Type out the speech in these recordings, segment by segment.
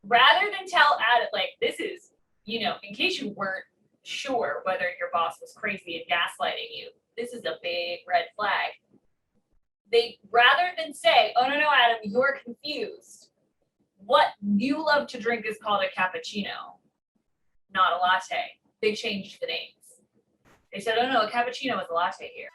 rather than tell Adam, like, this is, in case you weren't sure whether your boss was crazy and gaslighting you, this is a big red flag. They, rather than say, oh, no, Adam, you're confused. What you love to drink is called a cappuccino, not a latte. They changed the names. They said, oh, no, a cappuccino is a latte here.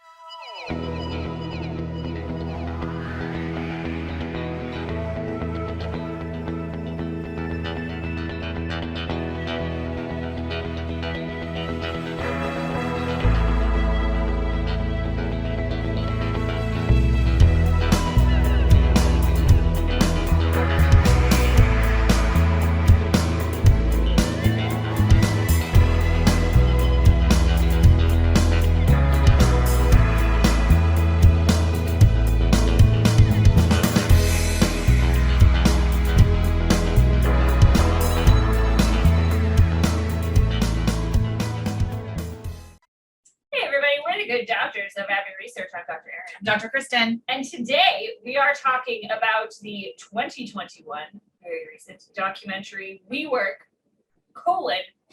Good doctors of Abbey Research. I'm Dr. Erin. Dr. Kristen. And today we are talking about the 2021, very recent documentary WeWork,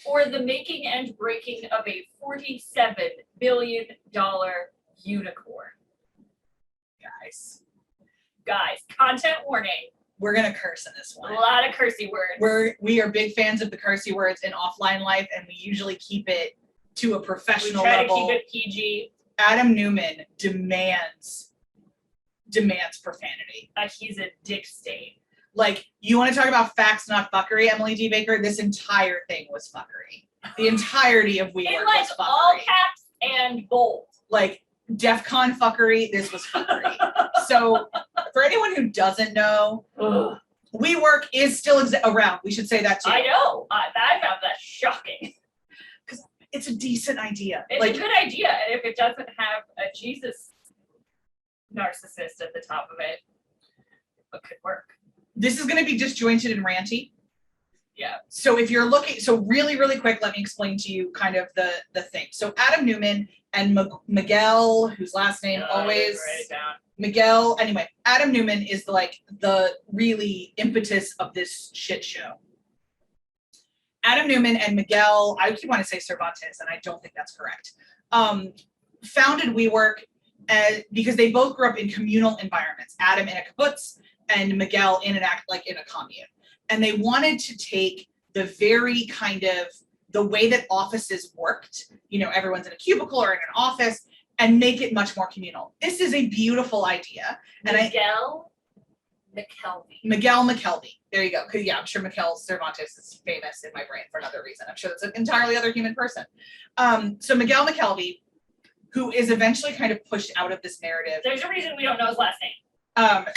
or the making and breaking of a $47 billion unicorn. Guys, content warning. We're going to curse in this one. A lot of cursey words. We are big fans of the cursey words in offline life, and we usually keep it to a professional level. We try level. to keep it PG. Adam Neumann demands profanity. He's a dick stain. Like, you want to talk about facts, not fuckery, Emily D. Baker? This entire thing was fuckery. The entirety of WeWork was fuckery. All caps and bold. Like, DEFCON fuckery, this was fuckery. So, for anyone who doesn't know, WeWork is still around. We should say that too. I know. I found that shocking. It's a decent idea. It's a good idea, and if it doesn't have a Jesus narcissist at the top of it, it could work. This is going to be disjointed and ranty. Yeah. So if you're looking, really, really quick, let me explain to you kind of the thing. So Adam Neumann and Miguel, whose last name always write it down. Miguel. Anyway, Adam Neumann is the really impetus of this shit show. Adam Neumann and Miguel, I keep wanting to say Cervantes, and I don't think that's correct, founded WeWork because they both grew up in communal environments. Adam in a kibbutz and Miguel in a commune. And they wanted to take the very kind of the way that offices worked, everyone's in a cubicle or in an office, and make it much more communal. This is a beautiful idea. Miguel McKelvey. There you go. Because I'm sure Miguel Cervantes is famous in my brain for another reason. I'm sure that's an entirely other human person. So Miguel McKelvey, who is eventually kind of pushed out of this narrative. There's a reason we don't know his last name.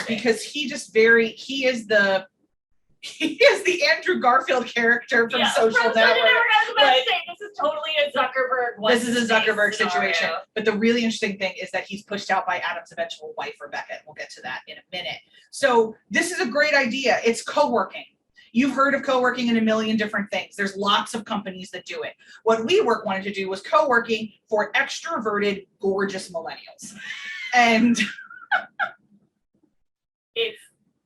Because he is the Andrew Garfield character from Social Network. This is totally a Zuckerberg. This is a Zuckerberg situation. But the really interesting thing is that he's pushed out by Adam's eventual wife, Rebecca, and we'll get to that in a minute. So this is a great idea. It's co-working. You've heard of co-working in a million different things. There's lots of companies that do it. What WeWork wanted to do was co-working for extroverted, gorgeous millennials. And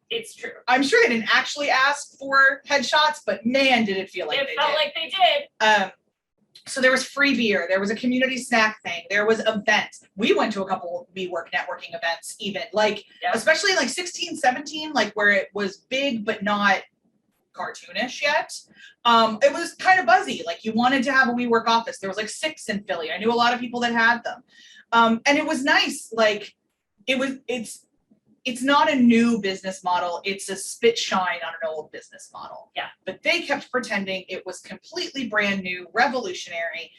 It's true. I'm sure they didn't actually ask for headshots, but man, did it feel like they did. It felt like they did. So there was free beer. There was a community snack thing. There was events. We went to a couple WeWork networking events even, especially in 16, 17, where it was big but not cartoonish yet. It was kind of buzzy. You wanted to have a WeWork office. There was 6 in Philly. I knew a lot of people that had them. And it was nice. It's not a new business model. It's a spit shine on an old business model. Yeah. But they kept pretending it was completely brand new, revolutionary.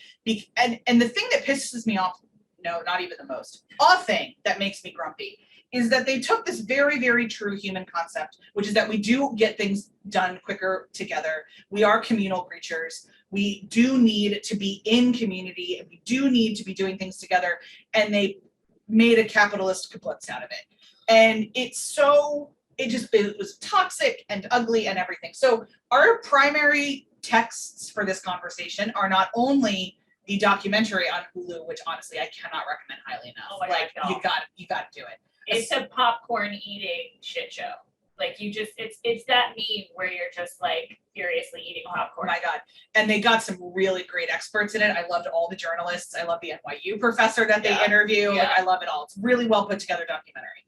And the thing that pisses me off, no, not even the most, a thing that makes me grumpy is that they took this very, very true human concept, which is that we do get things done quicker together. We are communal creatures. We do need to be in community, and we do need to be doing things together. And they made a capitalist kibbutz out of it. And it was toxic and ugly and everything. So our primary texts for this conversation are not only the documentary on Hulu, which honestly I cannot recommend highly enough. Oh my God, you got to do it. It's a popcorn eating shit show. Like you just, it's that meme where you're just like furiously eating Oh popcorn. my God. And they got some really great experts in it. I loved all the journalists. I love the NYU professor that they Yeah. interview. Like, Yeah. I love it all. It's really well put together documentary.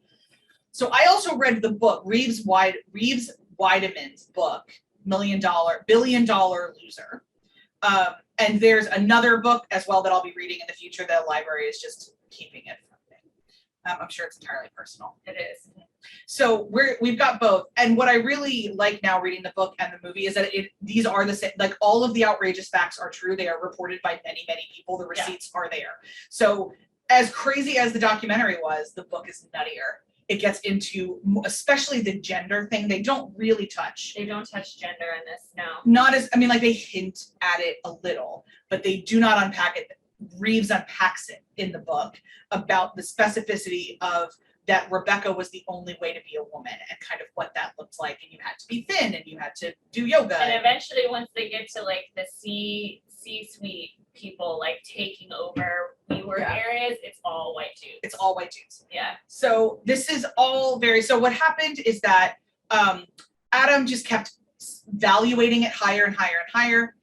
So I also read the book, Reeves Weidemann's book, Billion Dollar Loser. And there's another book as well that I'll be reading in the future. The library is just keeping it from me. I'm sure it's entirely personal. It is. So we've got both. And what I really like now reading the book and the movie is that these are the same, like all of the outrageous facts are true. They are reported by many, many people. The receipts are there. So as crazy as the documentary was, the book is nuttier. It gets into, especially the gender thing, they don't really touch. They don't touch gender in this, no. Not as, I mean, like they hint at it a little, but they do not unpack it. Reeves unpacks it in the book about the specificity of that Rebecca was the only way to be a woman and kind of what that looked like. And you had to be thin and you had to do yoga. And eventually once they get to like the C-suite people like taking over WeWork areas, it's all white dudes. It's all white dudes. Yeah. So this is all so what happened is that Adam just kept valuating it higher and higher and higher.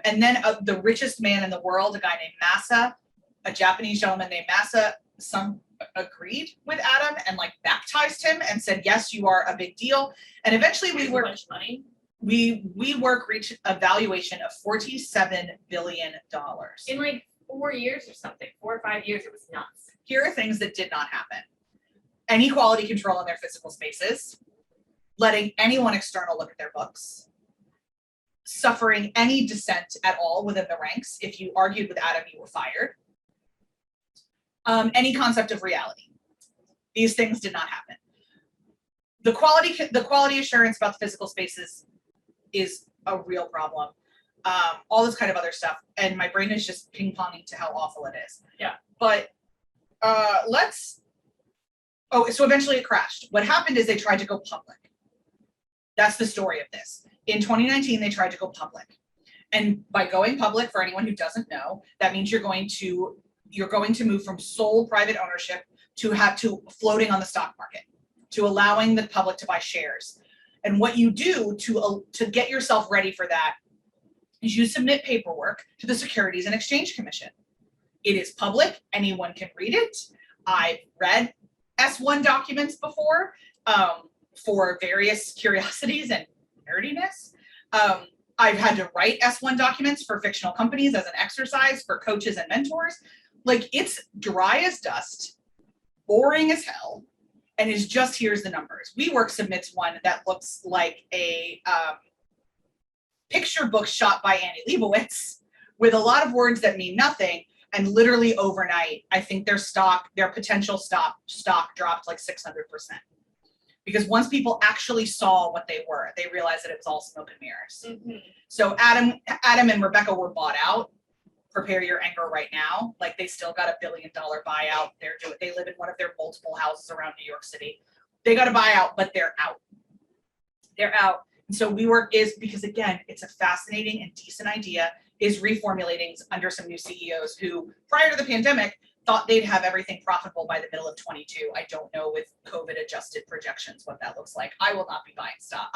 And then the richest man in the world, a guy named Massa, a Japanese gentleman named Massa, agreed with Adam and like baptized him and said, yes, you are a big deal. And eventually WeWork reached a valuation of $47 billion. In like 4 years or something, 4 or 5 years, it was nuts. Here are things that did not happen. Any quality control in their physical spaces, letting anyone external look at their books, suffering any dissent at all within the ranks. If you argued with Adam, you were fired. Any concept of reality. These things did not happen. The quality assurance about the physical spaces is a real problem. All this kind of other stuff. And my brain is just ping-ponging to how awful it is. Yeah. But so eventually it crashed. What happened is they tried to go public. That's the story of this. In 2019, they tried to go public. And by going public, for anyone who doesn't know, that means you're going to move from sole private ownership to floating on the stock market, to allowing the public to buy shares. And what you do to get yourself ready for that is you submit paperwork to the Securities and Exchange Commission. It is public, anyone can read it. I've read S1 documents before for various curiosities and nerdiness. I've had to write S1 documents for fictional companies as an exercise for coaches and mentors. Like, it's dry as dust, boring as hell, and is just, here's the numbers. WeWork submits one that looks like a picture book shot by Annie Leibovitz with a lot of words that mean nothing. And literally overnight, I think their potential stock dropped like 600%. Because once people actually saw what they were, they realized that it was all smoke and mirrors. Mm-hmm. So Adam and Rebecca were bought out. Prepare your anger right now. Like, they still got $1 billion buyout. They live in one of their multiple houses around New York City. They got a buyout, but they're out. They're out. And so WeWork is, because again, it's a fascinating and decent idea, is reformulating under some new CEOs who, prior to the pandemic, thought they'd have everything profitable by the middle of 22. I don't know with COVID adjusted projections what that looks like. I will not be buying stock.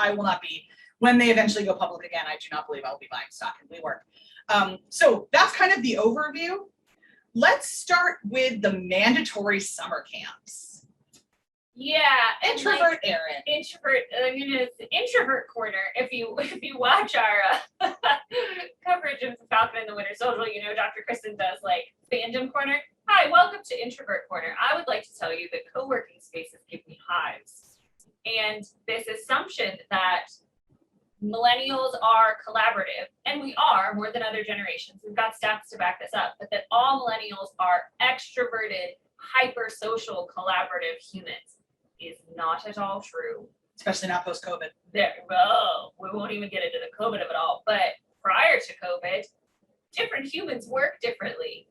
When they eventually go public again, I do not believe I will be buying stock in WeWork. So that's kind of the overview. Let's start with the mandatory summer camps. Yeah. Introvert Erin. It's the Introvert Corner. If you watch our coverage of the Falcon and the Winter Soldier, you know Dr. Kristen does like Fandom Corner. Hi, welcome to Introvert Corner. I would like to tell you that co-working spaces give me hives. And this assumption that millennials are collaborative, and we are more than other generations. We've got stats to back this up, but that all millennials are extroverted, hyper-social, collaborative humans is not at all true. Especially not post-COVID. We won't even get into the COVID of it all, but prior to COVID, different humans work differently.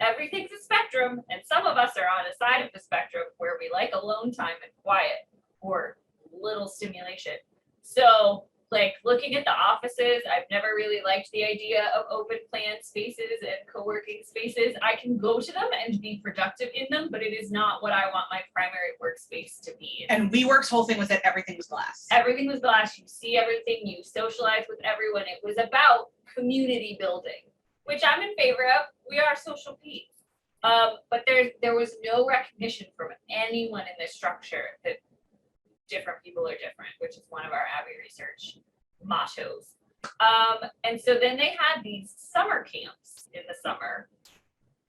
Everything's a spectrum, and some of us are on a side of the spectrum where we like alone time and quiet or little stimulation. So, like, look looking at the offices, I've never really liked the idea of open plan spaces and co-working spaces. I can go to them and be productive in them, but it is not what I want my primary workspace to be. And WeWork's whole thing was that everything was glass. Everything was glass. You see everything. You socialize with everyone. It was about community building, which I'm in favor of. We are social beings. But there was no recognition from anyone in this structure that different people are different, which is one of our Abbey research mottos. And so then they had these summer camps in the summer,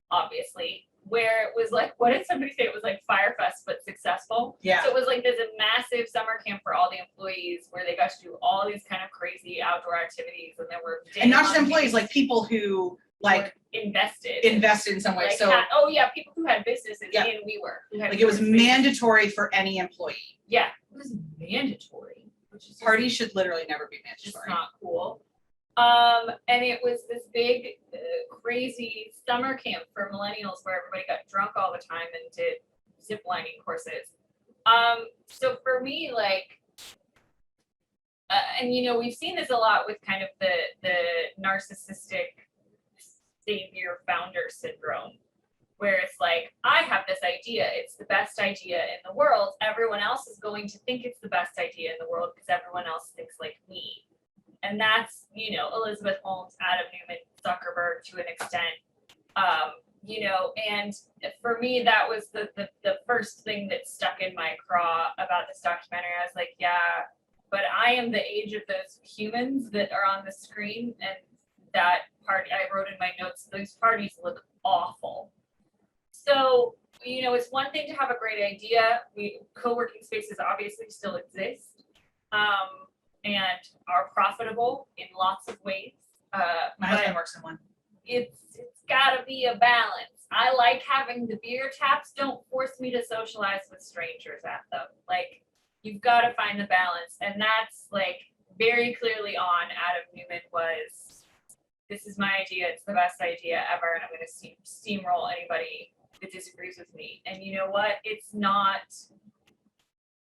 obviously, where it was like, what did somebody say? It was like Firefest, but successful. Yeah. So it was like there's a massive summer camp for all the employees where they got to do all these kind of crazy outdoor activities, and there were And not just employees, like people who like invested in some way. like So people who had businesses Yeah. in WeWork. Who had like it was WeWork spaces. mandatory for any employee. Yeah, it was mandatory, which is Parties should literally never be just mandatory. not cool. And it was this big, crazy summer camp for millennials where everybody got drunk all the time and did zip lining courses. So for me, like, and we've seen this a lot with kind of the narcissistic savior founder syndrome, where it's like, I have this idea, it's the best idea in the world. Everyone else is going to think it's the best idea in the world because everyone else thinks like me. And that's, Elizabeth Holmes, Adam Neumann, Zuckerberg to an extent. And for me, that was the first thing that stuck in my craw about this documentary. I was like, yeah, but I am the age of those humans that are on the screen, and that party, I wrote in my notes, those parties look awful. So, it's one thing to have a great idea. Co-working spaces obviously still exist. And are profitable in lots of ways. My husband works in one. It's gotta be a balance. I like having the beer taps. Don't force me to socialize with strangers at them. Like, you've got to find the balance. And that's like very clearly on Adam Neumann was, this is my idea. It's the best idea ever. And I'm going to steamroll anybody that disagrees with me. And you know what? It's not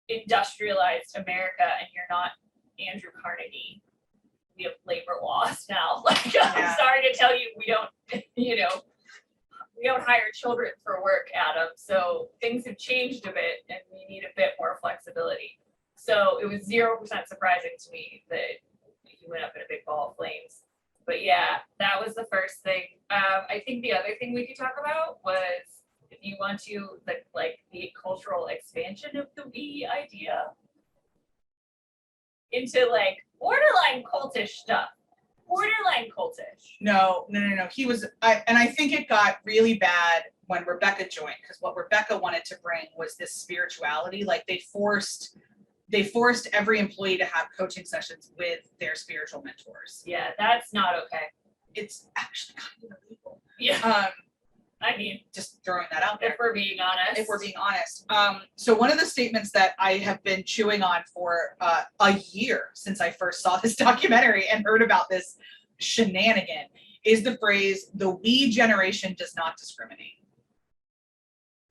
industrialized America, and you're not Andrew Carnegie. We have labor laws now. Like, I'm sorry to tell you, we don't, we don't hire children for work, Adam. So things have changed a bit, and we need a bit more flexibility. So it was 0% surprising to me that he went up in a big ball of flames. But yeah, that was the first thing. I think the other thing we could talk about was, if you want to, the cultural expansion of the we idea into like borderline cultish stuff. Borderline cultish. No. He was, and I think it got really bad when Rebecca joined, because what Rebecca wanted to bring was this spirituality. Like they forced every employee to have coaching sessions with their spiritual mentors. Yeah, that's not okay. It's actually kind of illegal. Yeah. I mean, just throwing that out there. If we're being honest. So one of the statements that I have been chewing on for a year since I first saw this documentary and heard about this shenanigan is the phrase, the we generation does not discriminate.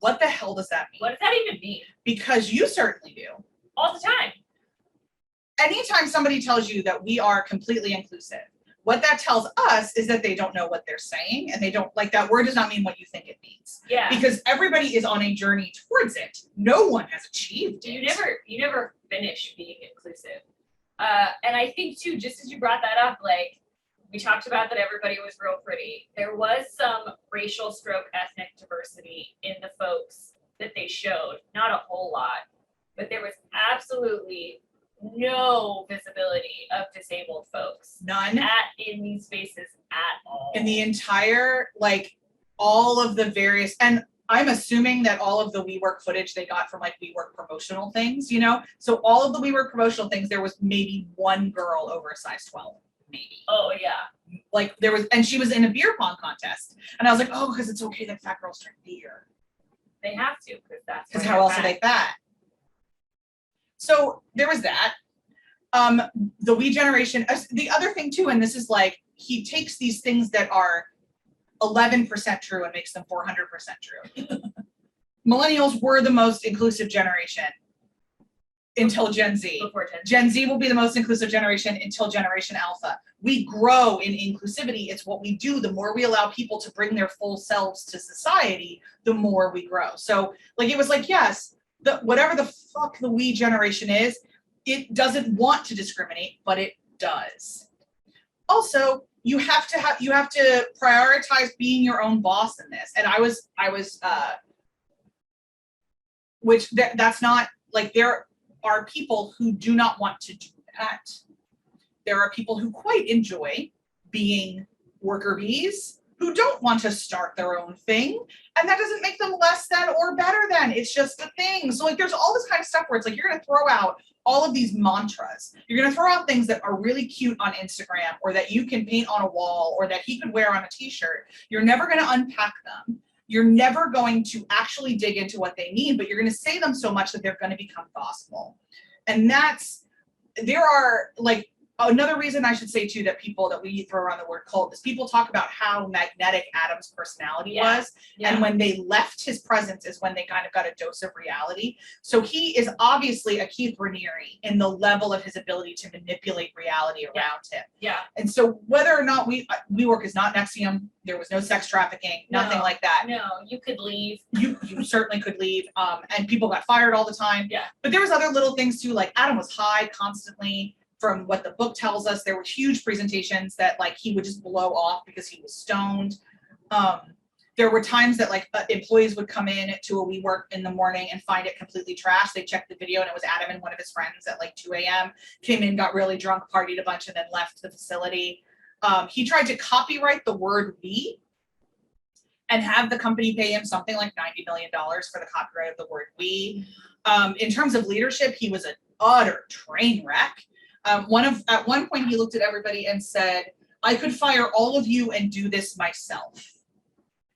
What the hell does that mean? What does that even mean? Because you certainly do. All the time. Anytime somebody tells you that we are completely inclusive, what that tells us is that they don't know what they're saying, and they don't, like, that word does not mean what you think it means. Yeah. Because everybody is on a journey towards it. No one has achieved it. You never finish being inclusive. And I think too, just as you brought that up, like we talked about that everybody was real pretty. There was some racial stroke ethnic diversity in the folks that they showed. Not a whole lot, but there was absolutely no visibility of disabled folks. None. In these spaces at all. In the entire, like, all of the various, and I'm assuming that all of the WeWork footage they got from like WeWork promotional things, So all of the WeWork promotional things, there was maybe one girl over a size 12, maybe. Oh yeah. Like there was, and she was in a beer pong contest. And I was like, oh, because it's okay that fat girls drink beer. They have to, because how else are they fat? So there was that. The we generation, the other thing too, and this is like, he takes these things that are 11% true and makes them 400% true. Millennials were the most inclusive generation. until Gen Z. before Gen Z. Gen Z will be the most inclusive generation until Generation Alpha. We grow in inclusivity. It's what we do. The more we allow people to bring their full selves to society, the more we grow. So like, it was like, yes, whatever the fuck the we generation is, it doesn't want to discriminate, but it does. Also, you have to prioritize being your own boss in this. And that's not like, there are people who do not want to do that. There are people who quite enjoy being worker bees, who don't want to start their own thing. And that doesn't make them less than or better than. It's just a thing. So like, there's all this kind of stuff where it's like, you're going to throw out all of these mantras. You're going to throw out things that are really cute on Instagram, or that you can paint on a wall, or that he could wear on a t-shirt. You're never going to unpack them. You're never going to actually dig into what they mean, but you're going to say them so much that they're going to become gospel. And there are like, another reason I should say too, that we throw around the word cult is people talk about how magnetic Adam's personality was. Yeah. And when they left his presence is when they kind of got a dose of reality. So he is obviously a Keith Raniere in the level of his ability to manipulate reality around him. Yeah. And so whether or not WeWork is not NXIVM, there was no sex trafficking, nothing like that. No, you could leave. You certainly could leave. And people got fired all the time. Yeah. But there was other little things too, like Adam was high constantly. From what the book tells us, there were huge presentations that like he would just blow off because he was stoned. There were times that like employees would come in to a WeWork in the morning and find it completely trashed. They checked the video and it was Adam and one of his friends at like 2 a.m. Came in, got really drunk, partied a bunch, and then left the facility. He tried to copyright the word we and have the company pay him something like $90 million for the copyright of the word we. In terms of leadership, he was an utter train wreck. At one point he looked at everybody and said, I could fire all of you and do this myself.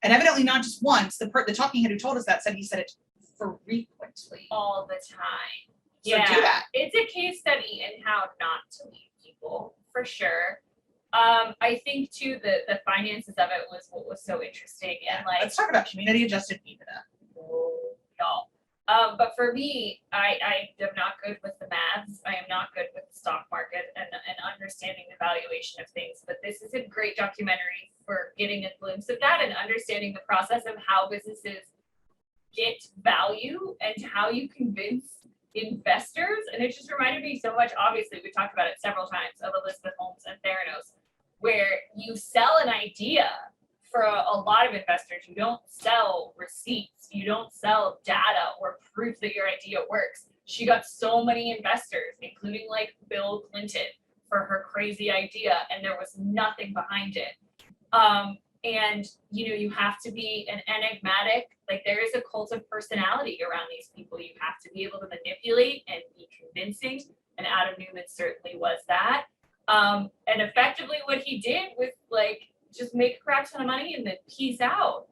And evidently not just once. The talking head who told us that said he said it frequently. All the time. So do that. It's a case study in how not to lead people, for sure. I think too the finances of it was what was so interesting. And like, let's talk about community adjusted Ebitda. Y'all. But for me, I am not good with the maths. I am not good with the stock market and understanding the valuation of things. But this is a great documentary for getting a glimpse of that and understanding the process of how businesses get value and how you convince investors. And it just reminded me so much, obviously, we talked about it several times, of Elizabeth Holmes and Theranos, where you sell an idea. For a lot of investors, you don't sell receipts, you don't sell data or proof that your idea works. She got so many investors, including like Bill Clinton, for her crazy idea, and there was nothing behind it. And you have to be an enigmatic, like there is a cult of personality around these people. You have to be able to manipulate and be convincing, and Adam Neumann certainly was that. And effectively what he did was like, just make a crap ton of money and then peace out.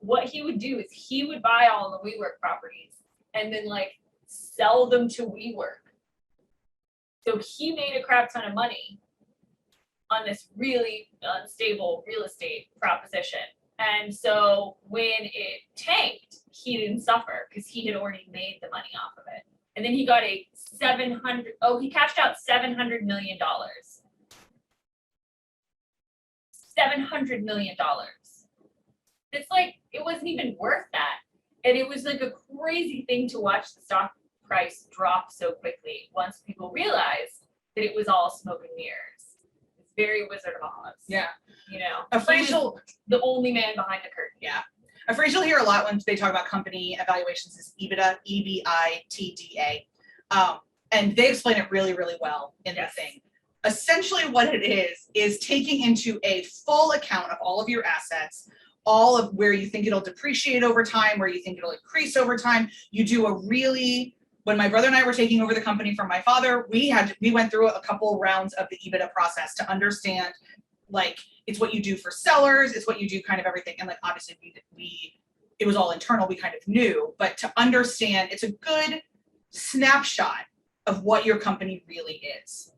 What he would do is he would buy all the WeWork properties and then like sell them to WeWork. So he made a crap ton of money on this really unstable real estate proposition. And so when it tanked, he didn't suffer because he had already made the money off of it. And then he got he cashed out $700 million. $700 million. It's like, it wasn't even worth that. And it was like a crazy thing to watch the stock price drop so quickly once people realized that it was all smoke and mirrors. It's very Wizard of Oz. Yeah. A phrase the only man behind the curtain. Yeah. A phrase you'll hear a lot when they talk about company evaluations is Ebitda, Ebitda. And they explain it really, really well in the thing. Essentially what it is taking into a full account of all of your assets, all of where you think it'll depreciate over time, where you think it'll increase over time. You do when my brother and I were taking over the company from my father, we went through a couple rounds of the Ebitda process to understand, like, it's what you do for sellers, it's what you do kind of everything. And like, obviously it was all internal, we kind of knew, but to understand, it's a good snapshot of what your company really is.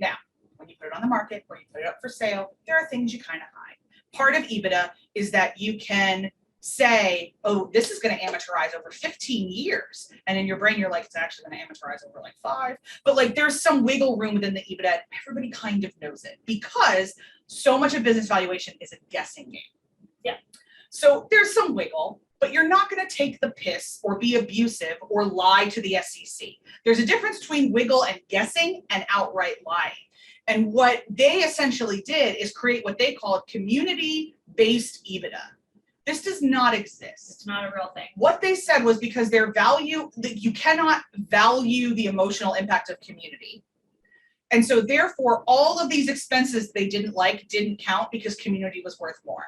Now, when you put it on the market or you put it up for sale, there are things you kind of hide. Part of Ebitda is that you can say, oh, this is going to amateurize over 15 years. And in your brain, you're like, it's actually going to amateurize over like 5. But like there's some wiggle room within the Ebitda. Everybody kind of knows it because so much of business valuation is a guessing game. Yeah. So there's some wiggle, but you're not going to take the piss or be abusive or lie to the SEC. There's a difference between wiggle and guessing and outright lying. And what they essentially did is create what they call a community-based Ebitda. This does not exist. It's not a real thing. What they said was because their value, that you cannot value the emotional impact of community. And so therefore, all of these expenses they didn't like didn't count because community was worth more.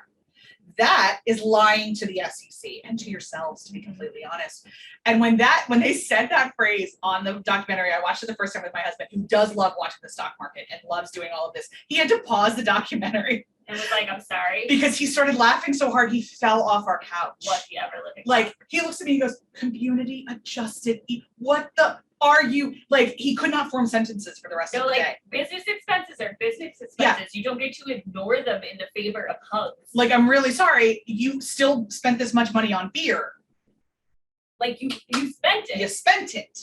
That is lying to the SEC and to yourselves, to be completely honest. And when they said that phrase on the documentary, I watched it the first time with my husband, who does love watching the stock market and loves doing all of this. He had to pause the documentary. And was like, I'm sorry. Because he started laughing so hard he fell off our couch. Was he ever living? Like, he looks at me and goes, community adjusted, what the are you, like, he could not form sentences for the rest of the day. Business expenses are business expenses. Yeah. You don't get to ignore them in the favor of hugs. Like, I'm really sorry, you still spent this much money on beer. Like, you spent it. You spent it.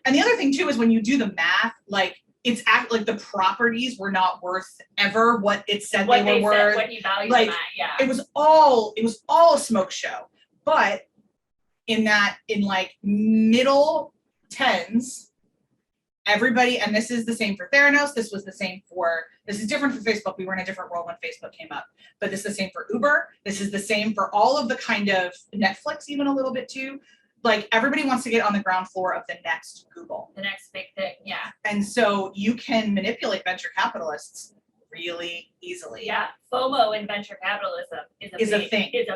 And the other thing too is when you do the math, like, it's like the properties were not worth ever what it said what they were worth. What he valued Like, them at, yeah. It was all a smoke show. But in like middle tens, everybody, and this is the same for Theranos, this is different for Facebook. We were in a different world when Facebook came up, but this is the same for Uber. This is the same for all of the kind of Netflix, even a little bit too. Like, everybody wants to get on the ground floor of the next Google. The next big thing, yeah. And so you can manipulate venture capitalists really easily. Yeah, FOMO in venture capitalism is a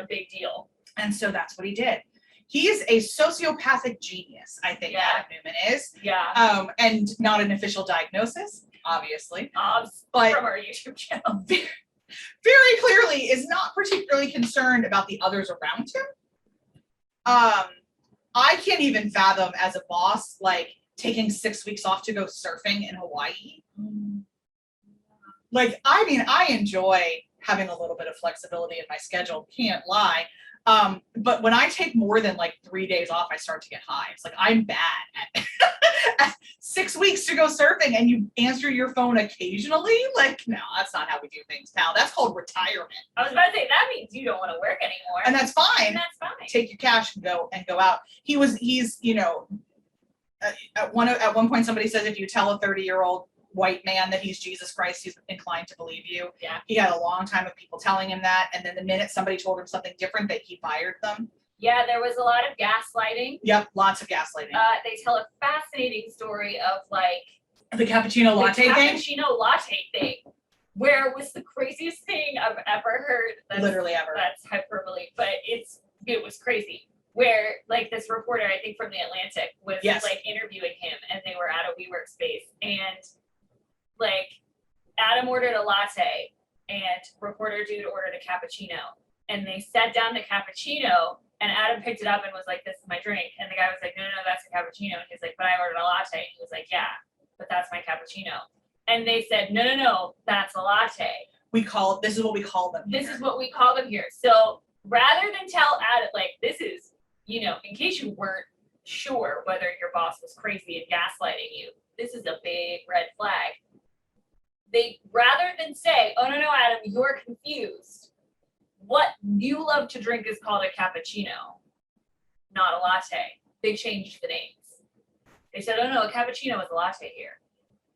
big deal. And so that's what he did. He is a sociopathic genius, I think, Yeah. Adam Neumann is. Yeah. And not an official diagnosis, obviously. But But from our YouTube channel. very clearly is not particularly concerned about the others around him. I can't even fathom as a boss, like, taking 6 weeks off to go surfing in Hawaii. Like, I mean, I enjoy having a little bit of flexibility in my schedule, can't lie. But when I take more than like 3 days off, I start to get high. It's like, I'm bad at 6 weeks to go surfing and you answer your phone occasionally. Like, no, that's not how we do things, pal. That's called retirement. I was about to say, that means you don't want to work anymore. And that's fine. And that's fine. Take your cash and go out. He's, you know, at one point somebody says, if you tell a 30-year-old white man that he's Jesus Christ, he's inclined to believe you. Yeah. He had a long time of people telling him that. And then the minute somebody told him something different, that he fired them. Yeah, there was a lot of gaslighting. Yep, lots of gaslighting. They tell a fascinating story of like The cappuccino latte the thing? cappuccino latte thing, where it was the craziest thing I've ever heard. Literally ever. That's hyperbole, but it was crazy. Where like this reporter, I think from the Atlantic, was Yes. like interviewing him, and they were at a WeWork space, and like Adam ordered a latte, and reporter dude ordered a cappuccino, and they set down the cappuccino, and Adam picked it up and was like, "This is my drink," and the guy was like, "No, that's a cappuccino," and he's like, "But I ordered a latte," and he was like, "Yeah, but that's my cappuccino," and they said, "No, that's a latte." This is what we call them. This is what we call them here. So rather than tell Adam, like, this is, you know, in case you weren't sure whether your boss was crazy and gaslighting you, this is a big red flag. They, rather than say, "Oh, no, Adam, you're confused. What you love to drink is called a cappuccino, not a latte." They changed the names. They said, "Oh, no, a cappuccino is a latte here."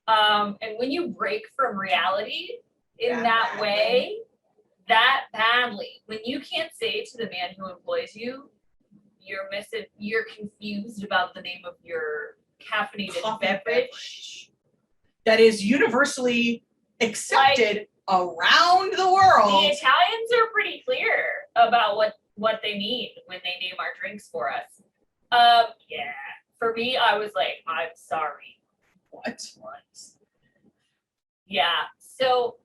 And when you break from reality in that way, that badly, when you can't say to the man who employs you, you're confused about the name of your caffeinated beverage. That is universally accepted around the world. The Italians are pretty clear about what they mean when they name our drinks for us. Yeah. For me, I was like, "I'm sorry." What? Yeah. So,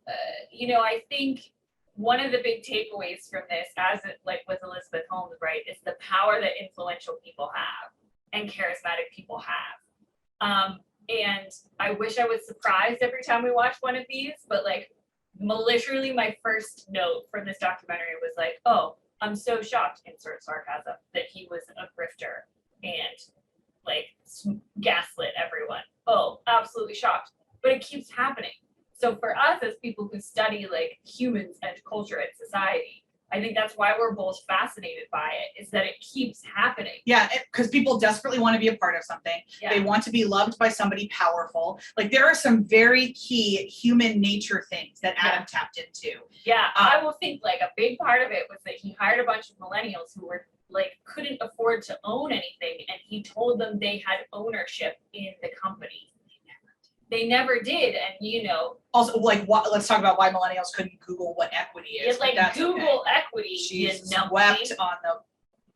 you know, I think one of the big takeaways from this, as it, like with Elizabeth Holmes, right, is the power that influential people have and charismatic people have. And I wish I was surprised every time we watched one of these, but like literally my first note from this documentary was like, "Oh, I'm so shocked, insert sarcasm, that he was a grifter and like gaslit everyone. Oh, absolutely shocked. But it keeps happening. So for us as people who study like humans and culture and society, I think that's why we're both fascinated by it, is that it keeps happening. Yeah, because people desperately want to be a part of something. Yeah. They want to be loved by somebody powerful. Like there are some very key human nature things that Adam tapped into. Yeah, I will think like a big part of it was that he hired a bunch of millennials who were like couldn't afford to own anything, and he told them they had ownership in the company. They never did, and you know. Also, like, let's talk about why millennials couldn't Google what equity is. It's like Google equity. Jesus wept on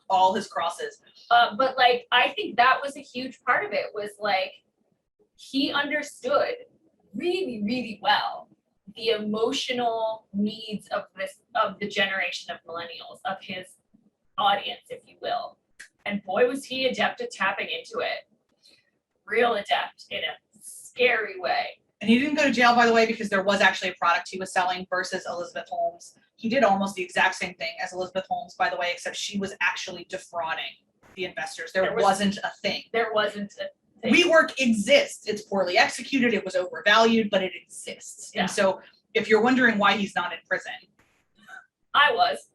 all his crosses. But like, I think that was a huge part of it. Was like, he understood really, really well the emotional needs of the generation of millennials, of his audience, if you will. And boy, was he adept at tapping into it. Real adept in a scary way. And he didn't go to jail, by the way, because there was actually a product he was selling versus Elizabeth Holmes. He did almost the exact same thing as Elizabeth Holmes, by the way, except she was actually defrauding the investors. There wasn't a thing. There wasn't a thing. WeWork exists. It's poorly executed. It was overvalued, but it exists. Yeah. And so if you're wondering why he's not in prison. I was.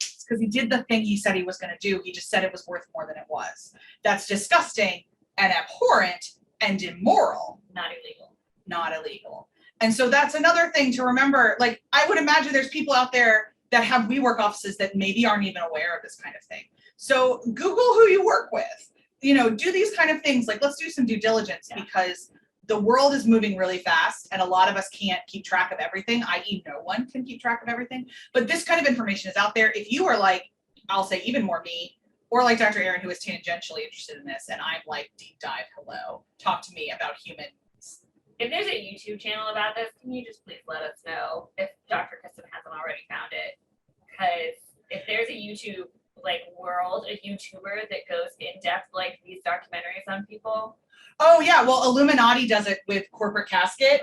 It's because he did the thing he said he was going to do. He just said it was worth more than it was. That's disgusting and abhorrent and immoral. Not illegal. Not illegal. And so that's another thing to remember. Like, I would imagine there's people out there that have WeWork offices that maybe aren't even aware of this kind of thing. So Google who you work with, you know, do these kind of things. Like, let's do some due diligence because the world is moving really fast and a lot of us can't keep track of everything, i.e. no one can keep track of everything. But this kind of information is out there. If you are like, I'll say even more me, or like Dr. Aaron, who is tangentially interested in this, and I'm like, deep dive, hello, talk to me about human. If there's a YouTube channel about this, can you just please let us know if Dr. Kristen hasn't already found it? Because if there's a YouTube like world, a YouTuber that goes in depth like these documentaries on people. Oh yeah, well Illuminati does it with Corporate Casket.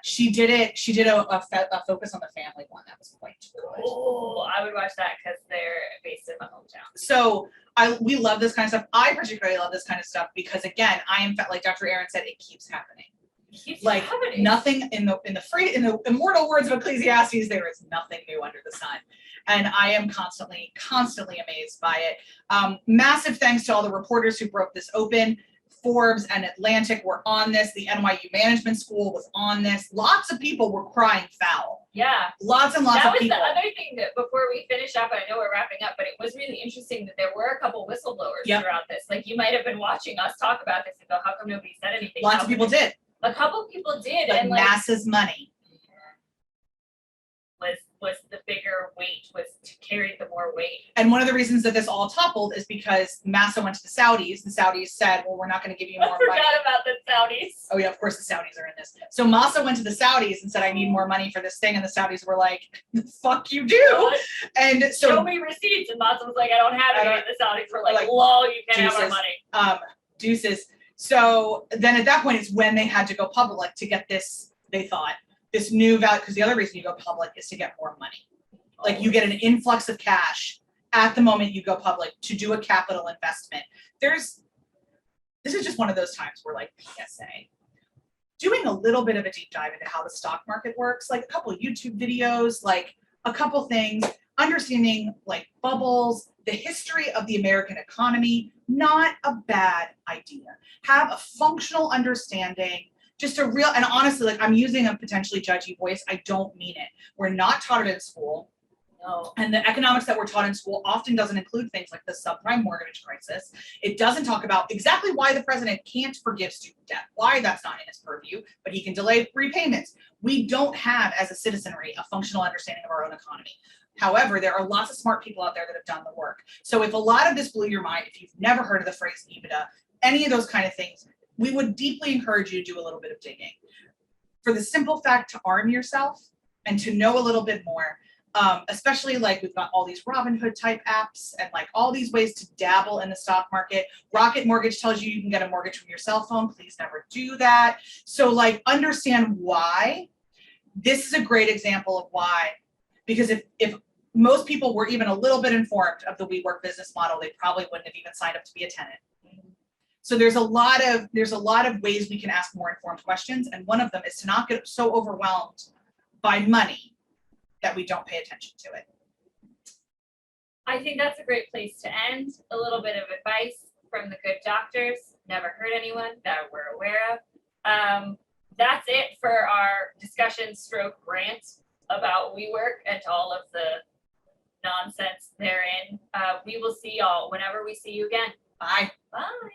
She did it. She did a focus on the family one that was quite good. Oh, I would watch that because they're based in my hometown. So we love this kind of stuff. I particularly love this kind of stuff because again, I am like Dr. Aaron said, it keeps happening. Like nothing in the immortal words of Ecclesiastes, there is nothing new under the sun. And I am constantly amazed by it. Massive thanks to all the reporters who broke this open. Forbes and Atlantic were on this. The NYU Management School was on this. Lots of people were crying foul. Yeah. Lots and lots of people. That was the other thing that before we finish up, I know we're wrapping up, but it was really interesting that there were a couple whistleblowers throughout this. Like you might have been watching us talk about this and go, how come nobody said anything? Lots of people did. A couple people did. But and like masses money was the bigger weight, was to carry the more weight. And one of the reasons that this all toppled is because Massa went to the Saudis. The Saudis said, well, we're not going to give you more money. I forgot about the Saudis. Oh yeah, of course the Saudis are in this. So Massa went to the Saudis and said, I need more money for this thing. And the Saudis were like, the fuck you do. And so show me receipts. And Massa was like, I don't have any. And the Saudis were like, lol, you can't have our money. Deuces. So then at that point it's when they had to go public to get this, they thought, this new value, because the other reason you go public is to get more money. Like you get an influx of cash at the moment you go public to do a capital investment. This is just one of those times where like PSA, doing a little bit of a deep dive into how the stock market works, like a couple of YouTube videos, like a couple things, understanding like bubbles, the history of the American economy, not a bad idea. Have a functional understanding. Just a real, and honestly, like I'm using a potentially judgy voice. I don't mean it. We're not taught it in school. No. And the economics that we're taught in school often doesn't include things like the subprime mortgage crisis. It doesn't talk about exactly why the president can't forgive student debt, why that's not in his purview, but he can delay repayments. We don't have, as a citizenry, a functional understanding of our own economy. However, there are lots of smart people out there that have done the work. So if a lot of this blew your mind, if you've never heard of the phrase Ebitda, any of those kind of things, we would deeply encourage you to do a little bit of digging. For the simple fact to arm yourself and to know a little bit more, especially like we've got all these Robinhood type apps and like all these ways to dabble in the stock market. Rocket Mortgage tells you can get a mortgage from your cell phone. Please never do that. So like understand why. This is a great example of why, because if most people were even a little bit informed of the WeWork business model, they probably wouldn't have even signed up to be a tenant. So there's a lot of ways we can ask more informed questions, and one of them is to not get so overwhelmed by money that we don't pay attention to it. I think that's a great place to end. A little bit of advice from the good doctors. Never hurt anyone that we're aware of. That's it for our discussion stroke rant about WeWork and all of the nonsense therein. We will see y'all whenever we see you again. Bye. Bye.